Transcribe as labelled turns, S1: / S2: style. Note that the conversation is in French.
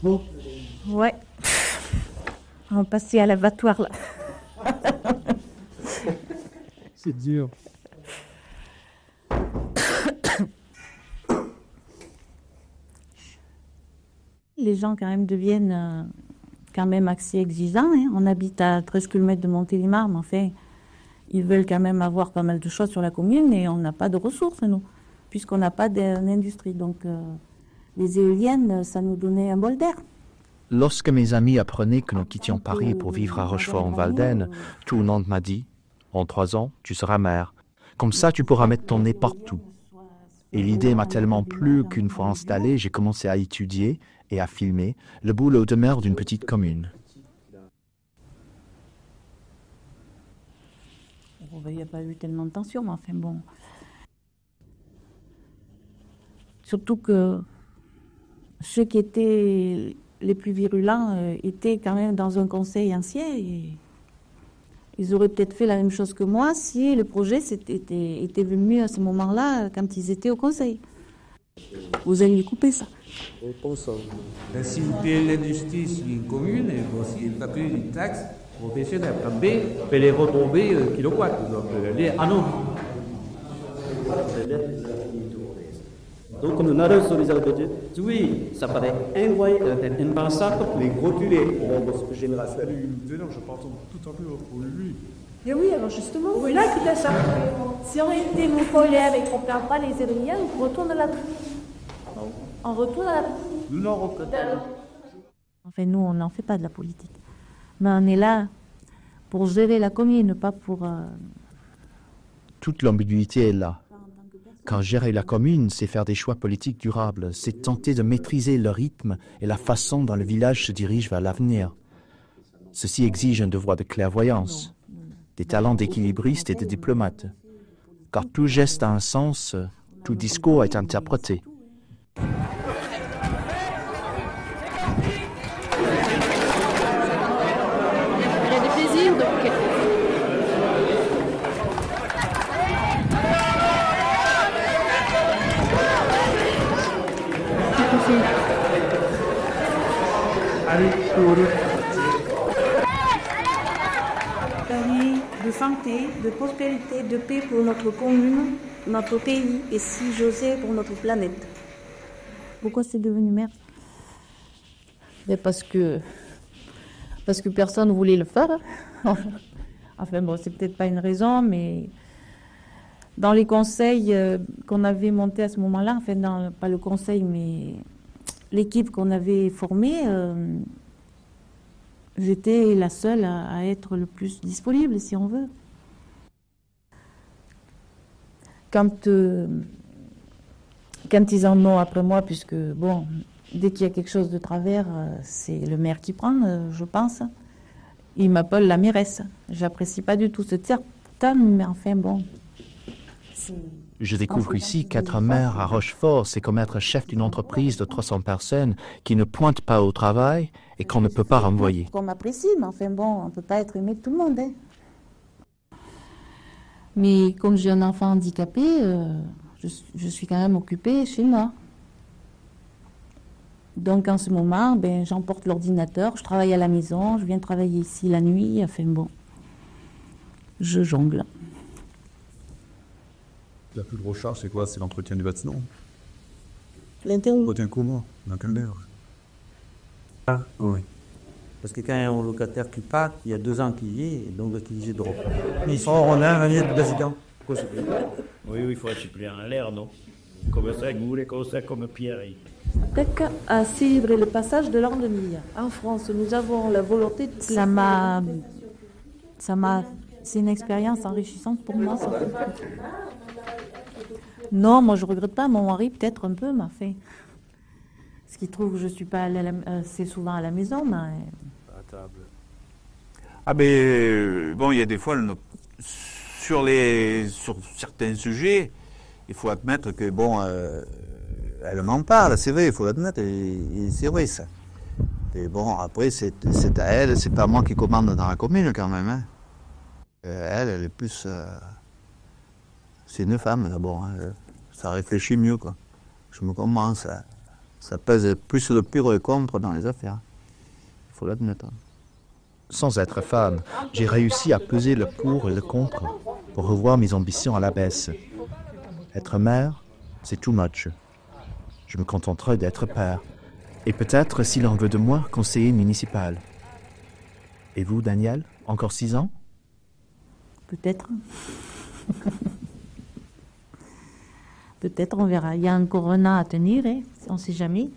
S1: Bon.
S2: Ouais. On va passer à l'abattoir là.
S1: C'est dur.
S2: Les gens quand même deviennent quand même assez exigeants. Hein. On habite à 13 km de Montélimar, mais enfin, ils veulent quand même avoir pas mal de choses sur la commune et on n'a pas de ressources, nous, puisqu'on n'a pas d'industrie. Donc, les éoliennes, ça nous donnait un bol d'air.
S3: Lorsque mes amis apprenaient que nous quittions Paris pour vivre à Rochefort-en-Valdaine, tout le monde m'a dit « En 3 ans, tu seras maire. Comme ça, tu pourras mettre ton nez partout. » Et l'idée m'a tellement plu qu'une fois installé, j'ai commencé à étudier et à filmer le boulot de maire d'une petite commune.
S2: Il n'y a pas eu tellement de tension, mais enfin bon. Surtout que ceux qui étaient les plus virulents étaient quand même dans un conseil ancien. Et ils auraient peut-être fait la même chose que moi si le projet était venu à ce moment-là, quand ils étaient au conseil. Vous allez couper ça.
S4: Si vous payez l'industrie sur une commune, et bon, si vous payez une taxe professionnelle, B, peut les retomber kilowatts. Donc, non.
S1: Donc, comme nous avons sur les arbres, oui, ça paraît impensable pour les rotuler. Génération.
S5: Je parle tout un peu pour lui.
S6: Et oui, alors justement, oui, là, écoutez ça. Si on était mon collègue et qu'on ne perd pas les éoliennes, on retourne à la... On retourne à la...
S5: Non,
S2: Enfin, nous, on n'en fait pas de la politique. Mais on est là pour gérer la commune, pas pour...
S3: Toute l'ambiguïté est là. Quand gérer la commune, c'est faire des choix politiques durables, c'est tenter de maîtriser le rythme et la façon dont le village se dirige vers l'avenir. Ceci exige un devoir de clairvoyance, des talents d'équilibriste et de diplomate. Car tout geste a un sens, tout discours est interprété.
S6: Il y a des plaisirs, donc...
S7: De santé, de prospérité, de paix pour notre commune, notre pays et si j'osais pour notre planète.
S2: Pourquoi c'est devenu maire? Parce que personne ne voulait le faire. Enfin bon, c'est peut-être pas une raison, mais dans les conseils qu'on avait montés à ce moment-là, enfin pas le conseil, mais l'équipe qu'on avait formée, j'étais la seule à être le plus disponible, si on veut. Quand ils en ont après moi, puisque, bon, dès qu'il y a quelque chose de travers, c'est le maire qui prend, je pense. Il m'appelle la mairesse. J'apprécie pas du tout ce terme, mais enfin, bon.
S3: Je découvre ici qu'être maire à Rochefort, c'est comme être chef d'une entreprise de 300 personnes qui ne pointe pas au travail et qu'on ne peut pas renvoyer.
S2: Qu'on m'apprécie, mais enfin bon, on ne peut pas être aimé de tout le monde. Hein. Mais comme j'ai un enfant handicapé, je suis quand même occupée chez moi. Donc en ce moment, j'emporte l'ordinateur, je travaille à la maison, je viens travailler ici la nuit, enfin bon, je jongle.
S5: La plus grosse charge, c'est quoi? C'est l'entretien du bâtiment.
S7: L'entretien
S5: comment? Dans quelle heure?
S4: Ah, oui. Parce que quand il y a un locataire qui part, il y a 2 ans qu'il y est, et donc il droit. Mais ils sont on a un de président.
S8: Oui, il faut un suppléant à l'air, non? Comme ça, goulé comme ça, comme Pierre.
S7: TEC a célébré le passage de l'an 2000. En France, nous avons la volonté de...
S2: C'est une expérience enrichissante pour moi. Ça. Non, moi je regrette pas. Mon mari peut-être un peu m'a fait. Parce qu'il trouve que je suis pas assez souvent à la maison, mais.
S9: À table. Ah ben bon, il y a des fois sur certains sujets, il faut admettre que bon, elle m'en parle, c'est vrai, il faut l'admettre, et c'est vrai ça. Et bon, après c'est à elle, c'est pas moi qui commande dans la commune quand même. Hein. Elle est plus... c'est une femme d'abord, hein. Ça réfléchit mieux, quoi. Je me commence à Ça pèse plus le pour et le contre dans les affaires. Il faut l'admettre.
S3: Sans être femme, j'ai réussi à peser le pour et le contre pour revoir mes ambitions à la baisse. Être mère, c'est too much. Je me contenterai d'être père. Et peut-être, si l'on veut de moi, conseiller municipal. Et vous, Daniel, encore 6 ans?
S2: Peut-être. Peut-être, on verra. Il y a encore un an à tenir, hein. On ne sait jamais.